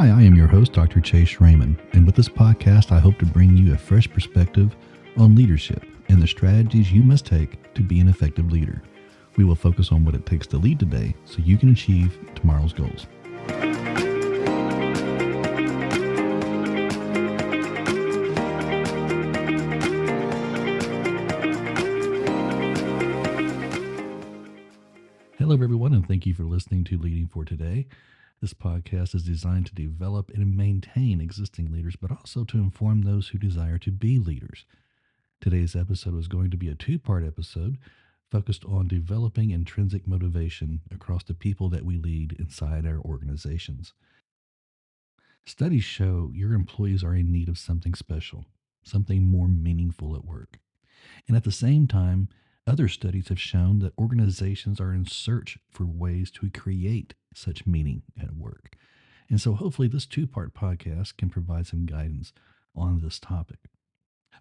Hi, I am your host, Dr. Chase Raymond, and with this podcast, I hope to bring you a fresh perspective on leadership and the strategies you must take to be an effective leader. We will focus on what it takes to lead today so you can achieve tomorrow's goals. Hello, everyone, and thank you for listening to Leading for Today. This podcast is designed to develop and maintain existing leaders, but also to inform those who desire to be leaders. Today's episode is going to be a two-part episode focused on developing intrinsic motivation across the people that we lead inside our organizations. Studies show your employees are in need of something special, something more meaningful at work. And at the same time, other studies have shown that organizations are in search for ways to create such meaning at work. And so hopefully this two-part podcast can provide some guidance on this topic.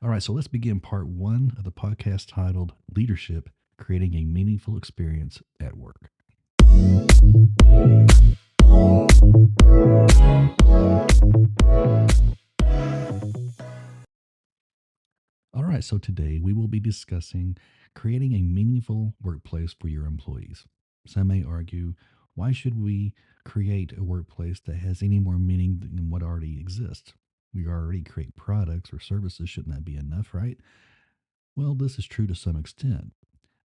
All right, so let's begin part one of the podcast titled Leadership, Creating a Meaningful Experience at Work. All right, so today we will be discussing creating a meaningful workplace for your employees. Some may argue, why should we create a workplace that has any more meaning than what already exists? We already create products or services. Shouldn't that be enough, right? Well, this is true to some extent.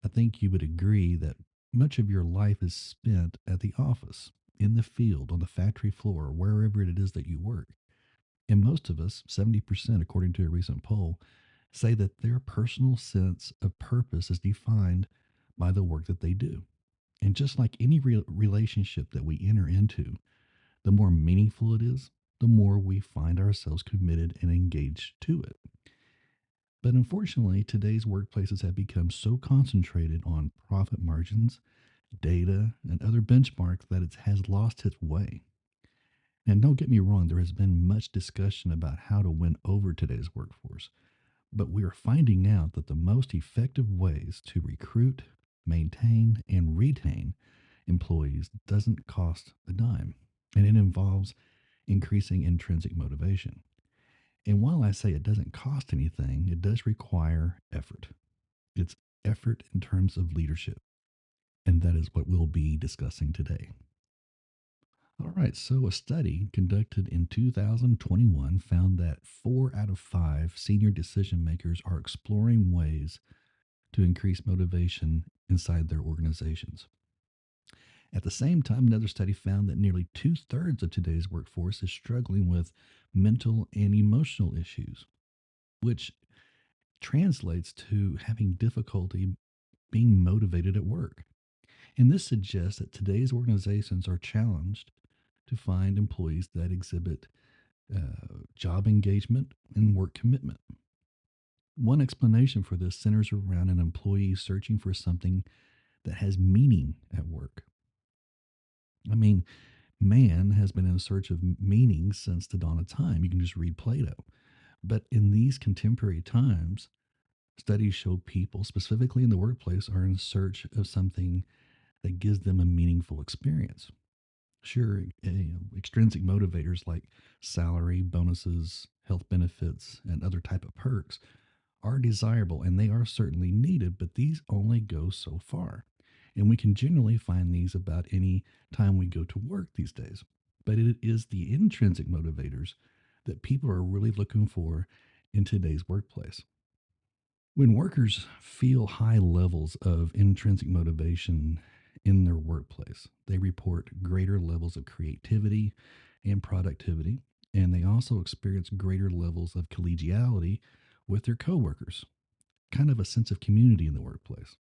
I think you would agree that much of your life is spent at the office, in the field, on the factory floor, or wherever it is that you work. And most of us, 70%, according to a recent poll, say that their personal sense of purpose is defined by the work that they do. And just like any relationship that we enter into, the more meaningful it is, the more we find ourselves committed and engaged to it. But unfortunately, today's workplaces have become so concentrated on profit margins, data, and other benchmarks that it has lost its way. And don't get me wrong, there has been much discussion about how to win over today's workforce. But we are finding out that the most effective ways to recruit, maintain, and retain employees doesn't cost a dime, and it involves increasing intrinsic motivation. And while I say it doesn't cost anything, it does require effort. It's effort in terms of leadership, and that is what we'll be discussing today. All right, so a study conducted in 2021 found that 4 out of 5 senior decision makers are exploring ways to increase motivation inside their organizations. At the same time, another study found that nearly 2/3 of today's workforce is struggling with mental and emotional issues, which translates to having difficulty being motivated at work. And this suggests that today's organizations are challenged to find employees that exhibit job engagement and work commitment. One explanation for this centers around an employee searching for something that has meaning at work. I mean, man has been in search of meaning since the dawn of time. You can just read Plato. But in these contemporary times, studies show people, specifically in the workplace, are in search of something that gives them a meaningful experience. Sure, extrinsic motivators like salary, bonuses, health benefits, and other type of perks are desirable and they are certainly needed, but these only go so far. And we can generally find these about any time we go to work these days. But it is the intrinsic motivators that people are really looking for in today's workplace. When workers feel high levels of intrinsic motivation in their workplace, they report greater levels of creativity and productivity, and they also experience greater levels of collegiality with their coworkers, kind of a sense of community in the workplace.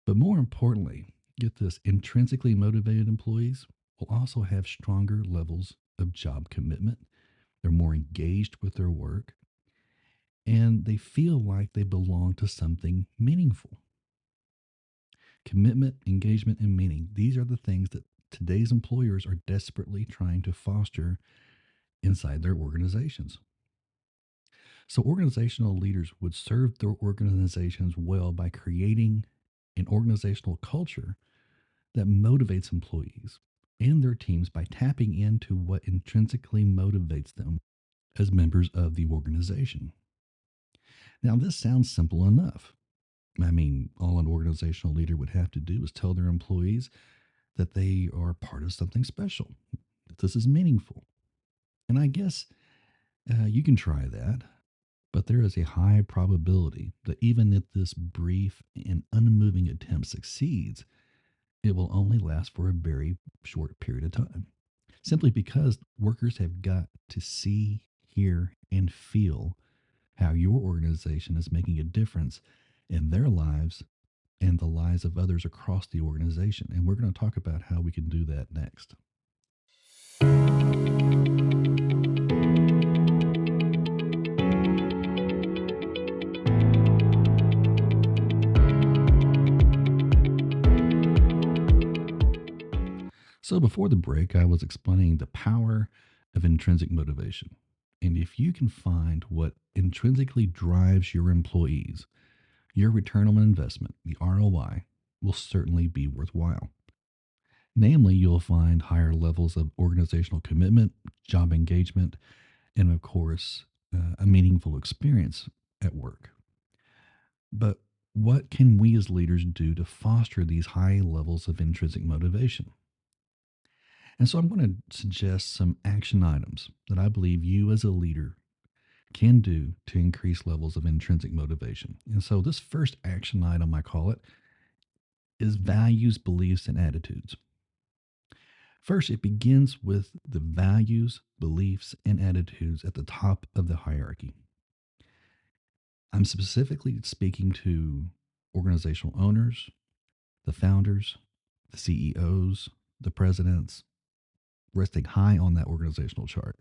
But more importantly, get this, intrinsically motivated employees will also have stronger levels of job commitment. They're more engaged with their work, and they feel like they belong to something meaningful. Commitment, engagement, and meaning. These are the things that today's employers are desperately trying to foster inside their organizations. So organizational leaders would serve their organizations well by creating an organizational culture that motivates employees, and their teams by tapping into what intrinsically motivates them as members of the organization. Now, this sounds simple enough. I mean, all an organizational leader would have to do is tell their employees that they are part of something special, that this is meaningful. And I guess you can try that, but there is a high probability that even if this brief and unmoving attempt succeeds, it will only last for a very short period of time. Simply because workers have got to see, hear, and feel how your organization is making a difference in their lives and the lives of others across the organization. And we're going to talk about how we can do that next. So, before the break, I was explaining the power of intrinsic motivation. And if you can find what intrinsically drives your employees, your return on investment, the ROI, will certainly be worthwhile. Namely, you'll find higher levels of organizational commitment, job engagement, and of course, a meaningful experience at work. But what can we as leaders do to foster these high levels of intrinsic motivation? And so I'm going to suggest some action items that I believe you as a leader can do to increase levels of intrinsic motivation. And so this first action item, I call it, is values, beliefs, and attitudes. First, it begins with the values, beliefs, and attitudes at the top of the hierarchy. I'm specifically speaking to organizational owners, the founders, the CEOs, the presidents, resting high on that organizational chart.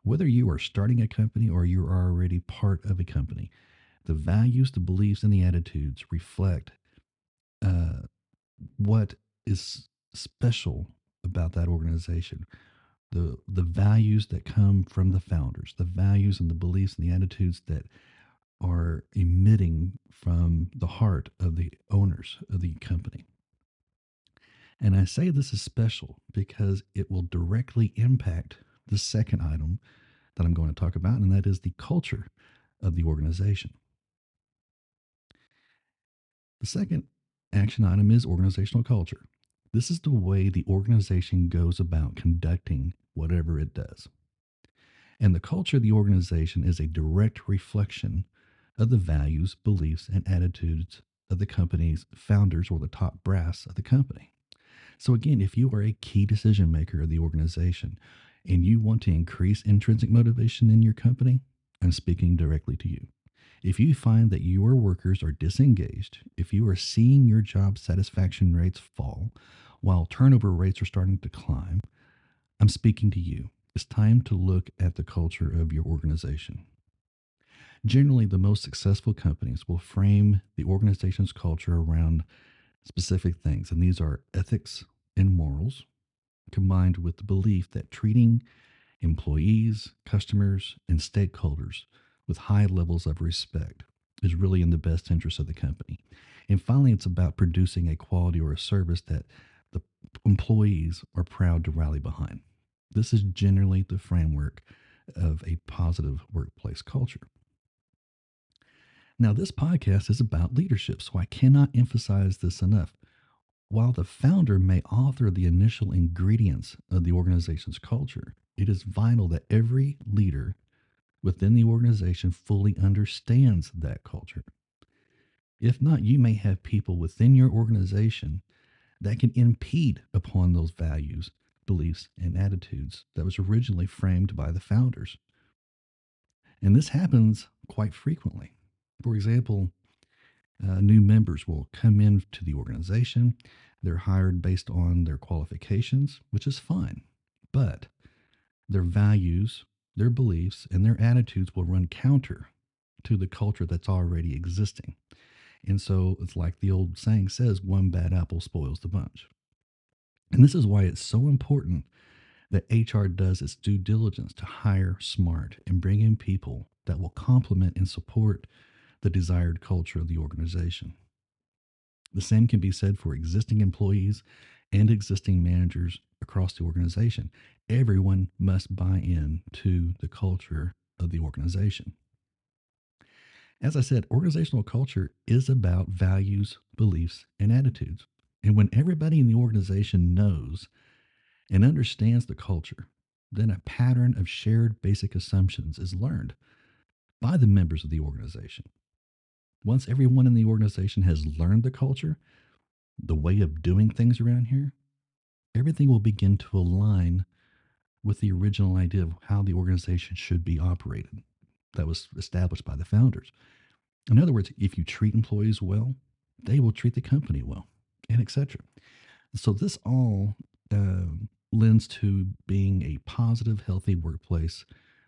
Whether you are starting a company or you are already part of a company, the values, the beliefs, and the attitudes reflect uh, what is special about that organization. The values that come from the founders, the values and the beliefs and the attitudes that are emitting from the heart of the owners of the company. And I say this is special because it will directly impact the second item that I'm going to talk about, and that is the culture of the organization. The second action item is organizational culture. This is the way the organization goes about conducting whatever it does. And the culture of the organization is a direct reflection of the values, beliefs, and attitudes of the company's founders or the top brass of the company. So, again, if you are a key decision maker of the organization and you want to increase intrinsic motivation in your company, I'm speaking directly to you. If you find that your workers are disengaged, if you are seeing your job satisfaction rates fall while turnover rates are starting to climb, I'm speaking to you. It's time to look at the culture of your organization. Generally, the most successful companies will frame the organization's culture around specific things, and these are ethics and morals combined with the belief that treating employees, customers, and stakeholders with high levels of respect is really in the best interest of the company. And finally, it's about producing a quality or a service that the employees are proud to rally behind. This is generally the framework of a positive workplace culture. Now, this podcast is about leadership, so I cannot emphasize this enough. While the founder may author the initial ingredients of the organization's culture, it is vital that every leader within the organization fully understands that culture. If not, you may have people within your organization that can impede upon those values, beliefs, and attitudes that was originally framed by the founders. And this happens quite frequently. For example, new members will come into the organization. They're hired based on their qualifications, which is fine. But their values, their beliefs, and their attitudes will run counter to the culture that's already existing. And so it's like the old saying says, one bad apple spoils the bunch. And this is why it's so important that HR does its due diligence to hire smart and bring in people that will complement and support the desired culture of the organization. The same can be said for existing employees and existing managers across the organization. Everyone must buy in to the culture of the organization. As I said, organizational culture is about values, beliefs, and attitudes. And when everybody in the organization knows and understands the culture, then a pattern of shared basic assumptions is learned by the members of the organization. Once everyone in the organization has learned the culture, the way of doing things around here, everything will begin to align with the original idea of how the organization should be operated that was established by the founders. In other words, if you treat employees well, they will treat the company well, and etc. So this all lends to being a positive, healthy workplace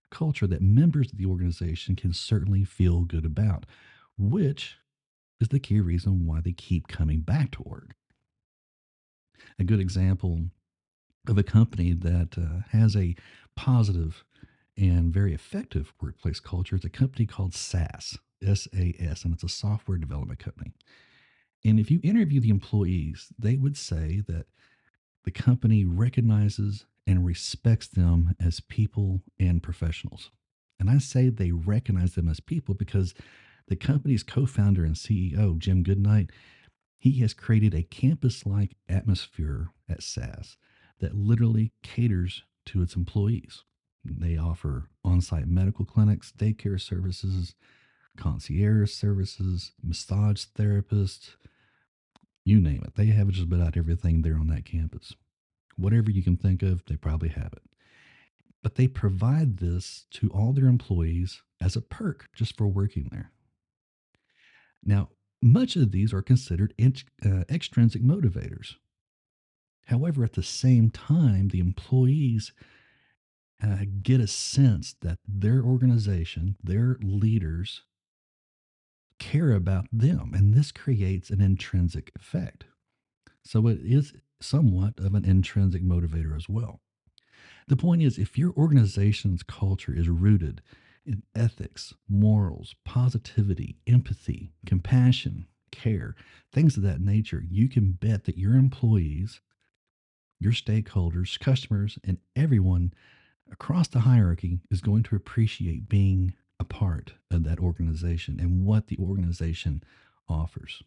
culture that members of the organization can certainly feel good about, which is the key reason why they keep coming back to work. A good example of a company that has a positive and very effective workplace culture is a company called SAS, and it's a software development company. And if you interview the employees, they would say that the company recognizes and respects them as people and professionals. And I say they recognize them as people because the company's co founder and CEO, Jim Goodnight, he has created a campus like atmosphere at SAS that literally caters to its employees. They offer on site medical clinics, daycare services, concierge services, massage therapists, you name it. They have just about everything there on that campus. Whatever you can think of, they probably have it. But they provide this to all their employees as a perk just for working there. Now, much of these are considered extrinsic motivators. However, at the same time, the employees get a sense that their organization, their leaders, care about them, and this creates an intrinsic effect. So it is somewhat of an intrinsic motivator as well. The point is, if your organization's culture is rooted in ethics, morals, positivity, empathy, compassion, care, things of that nature, you can bet that your employees, your stakeholders, customers, and everyone across the hierarchy is going to appreciate being a part of that organization and what the organization offers.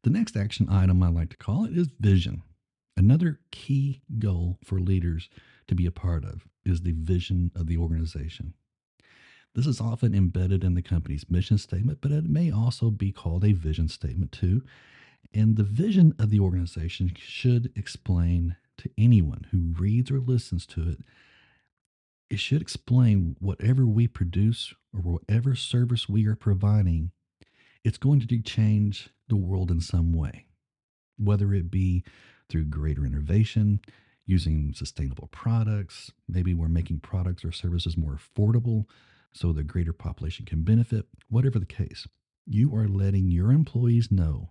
The next action item I like to call it is vision. Another key goal for leaders to be a part of is the vision of the organization. This is often embedded in the company's mission statement, but it may also be called a vision statement too. And the vision of the organization should explain to anyone who reads or listens to it, it should explain whatever we produce or whatever service we are providing, it's going to change the world in some way, whether it be through greater innovation, using sustainable products. Maybe we're making products or services more affordable so the greater population can benefit. Whatever the case, you are letting your employees know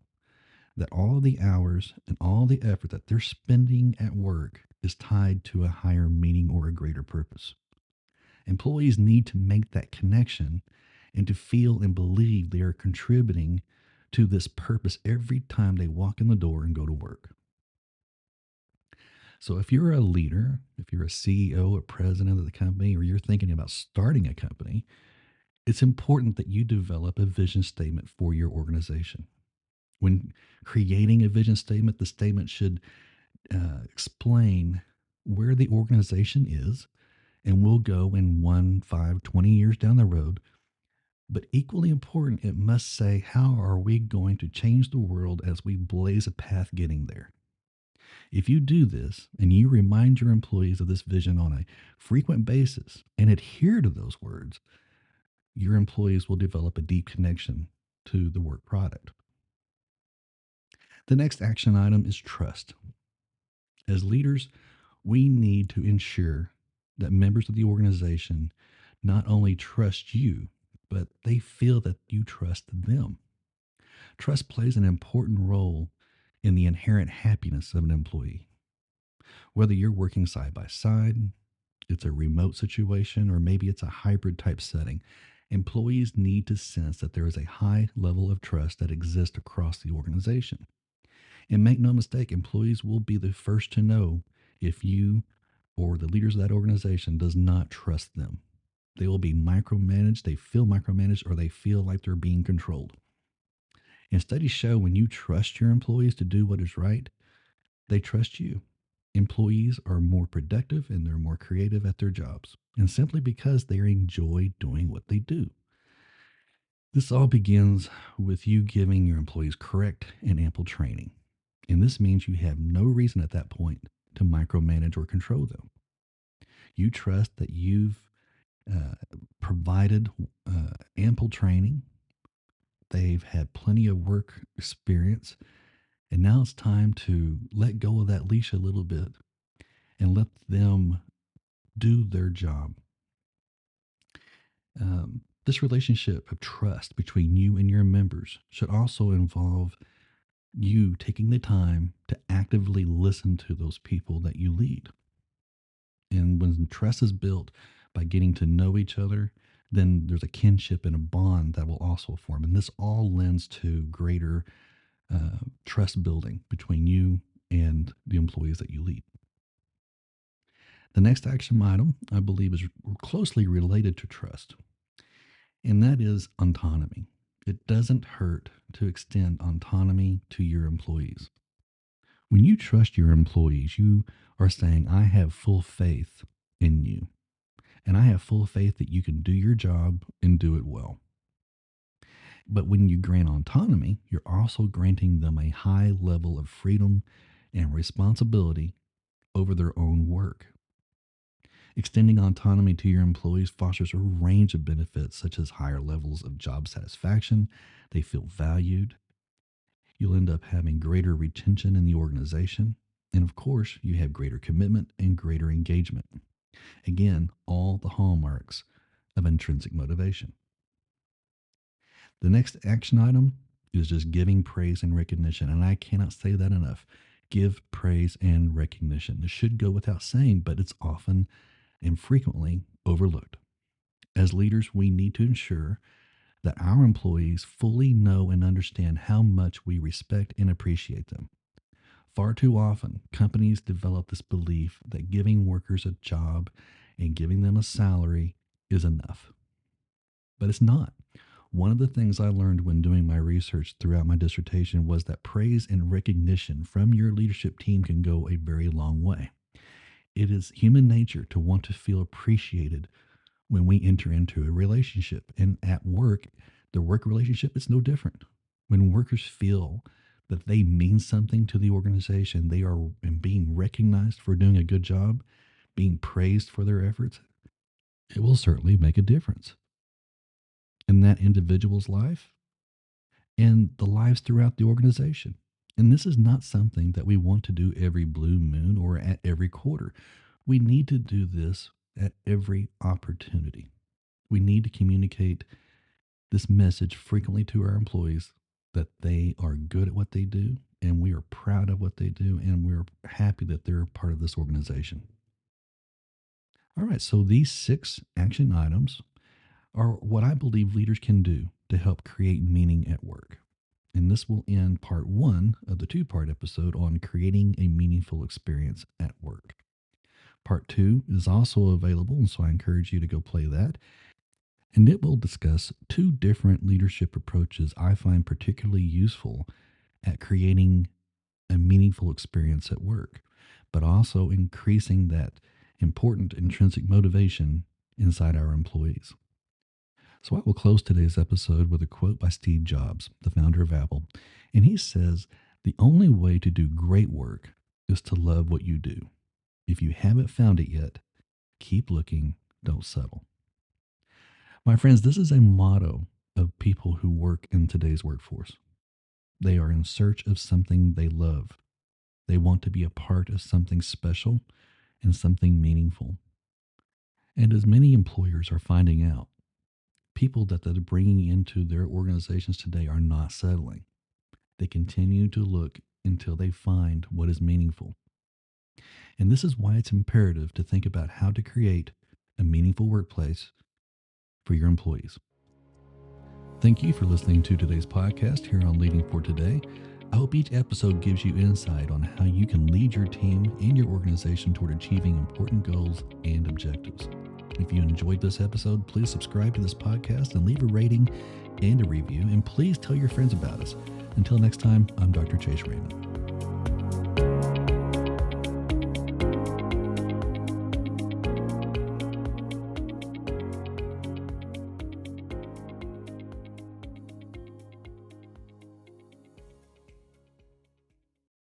that all the hours and all the effort that they're spending at work is tied to a higher meaning or a greater purpose. Employees need to make that connection and to feel and believe they are contributing to this purpose every time they walk in the door and go to work. So if you're a leader, if you're a CEO or president of the company, or you're thinking about starting a company, it's important that you develop a vision statement for your organization. When creating a vision statement, the statement should explain where the organization is and will go in 1, 5, 20 years down the road. But equally important, it must say, how are we going to change the world as we blaze a path getting there? If you do this and you remind your employees of this vision on a frequent basis and adhere to those words, your employees will develop a deep connection to the work product. The next action item is trust. As leaders, we need to ensure that members of the organization not only trust you, but they feel that you trust them. Trust plays an important role in the inherent happiness of an employee. Whether you're working side by side, it's a remote situation, or maybe it's a hybrid type setting, employees need to sense that there is a high level of trust that exists across the organization. And make no mistake, employees will be the first to know if you or the leaders of that organization does not trust them. They will be micromanaged, they feel micromanaged, or they feel like they're being controlled. And studies show when you trust your employees to do what is right, they trust you. Employees are more productive and they're more creative at their jobs, and simply because they enjoy doing what they do. This all begins with you giving your employees correct and ample training. And this means you have no reason at that point to micromanage or control them. You trust that you've uh, provided ample training, they've had plenty of work experience, and now it's time to let go of that leash a little bit and let them do their job. This relationship of trust between you and your members should also involve you taking the time to actively listen to those people that you lead. And when trust is built by getting to know each other, then there's a kinship and a bond that will also form. And this all lends to greater trust building between you and the employees that you lead. The next action item, I believe, is closely related to trust, and that is autonomy. It doesn't hurt to extend autonomy to your employees. When you trust your employees, you are saying, I have full faith in you, and I have full faith that you can do your job and do it well. But when you grant autonomy, you're also granting them a high level of freedom and responsibility over their own work. Extending autonomy to your employees fosters a range of benefits, such as higher levels of job satisfaction. They feel valued. You'll end up having greater retention in the organization. And of course, you have greater commitment and greater engagement. Again, all the hallmarks of intrinsic motivation. The next action item is just giving praise and recognition. And I cannot say that enough. Give praise and recognition. This should go without saying, but it's often and frequently overlooked. As leaders, we need to ensure that our employees fully know and understand how much we respect and appreciate them. Far too often, companies develop this belief that giving workers a job and giving them a salary is enough. But it's not. One of the things I learned when doing my research throughout my dissertation was that praise and recognition from your leadership team can go a very long way. It is human nature to want to feel appreciated when we enter into a relationship. And at work, the work relationship is no different. When workers feel that they mean something to the organization, they are being recognized for doing a good job, being praised for their efforts, it will certainly make a difference in that individual's life and the lives throughout the organization. And this is not something that we want to do every blue moon or at every quarter. We need to do this at every opportunity. We need to communicate this message frequently to our employees that they are good at what they do and we are proud of what they do and we're happy that they're part of this organization. All right, so these 6 action items are what I believe leaders can do to help create meaning at work. And this will end part 1 of the 2-part episode on creating a meaningful experience at work. Part 2 is also available, and so I encourage you to go play that. And it will discuss 2 different leadership approaches I find particularly useful at creating a meaningful experience at work, but also increasing that important intrinsic motivation inside our employees. So I will close today's episode with a quote by Steve Jobs, the founder of Apple. And he says, "The only way to do great work is to love what you do. If you haven't found it yet, keep looking, don't settle." My friends, this is a motto of people who work in today's workforce. They are in search of something they love. They want to be a part of something special and something meaningful. And as many employers are finding out, people that they're bringing into their organizations today are not settling. They continue to look until they find what is meaningful. And this is why it's imperative to think about how to create a meaningful workplace for your employees. Thank you for listening to today's podcast here on Leading for Today. I hope each episode gives you insight on how you can lead your team and your organization toward achieving important goals and objectives. If you enjoyed this episode, please subscribe to this podcast and leave a rating and a review. And please tell your friends about us. Until next time, I'm Dr. Chase Raymond.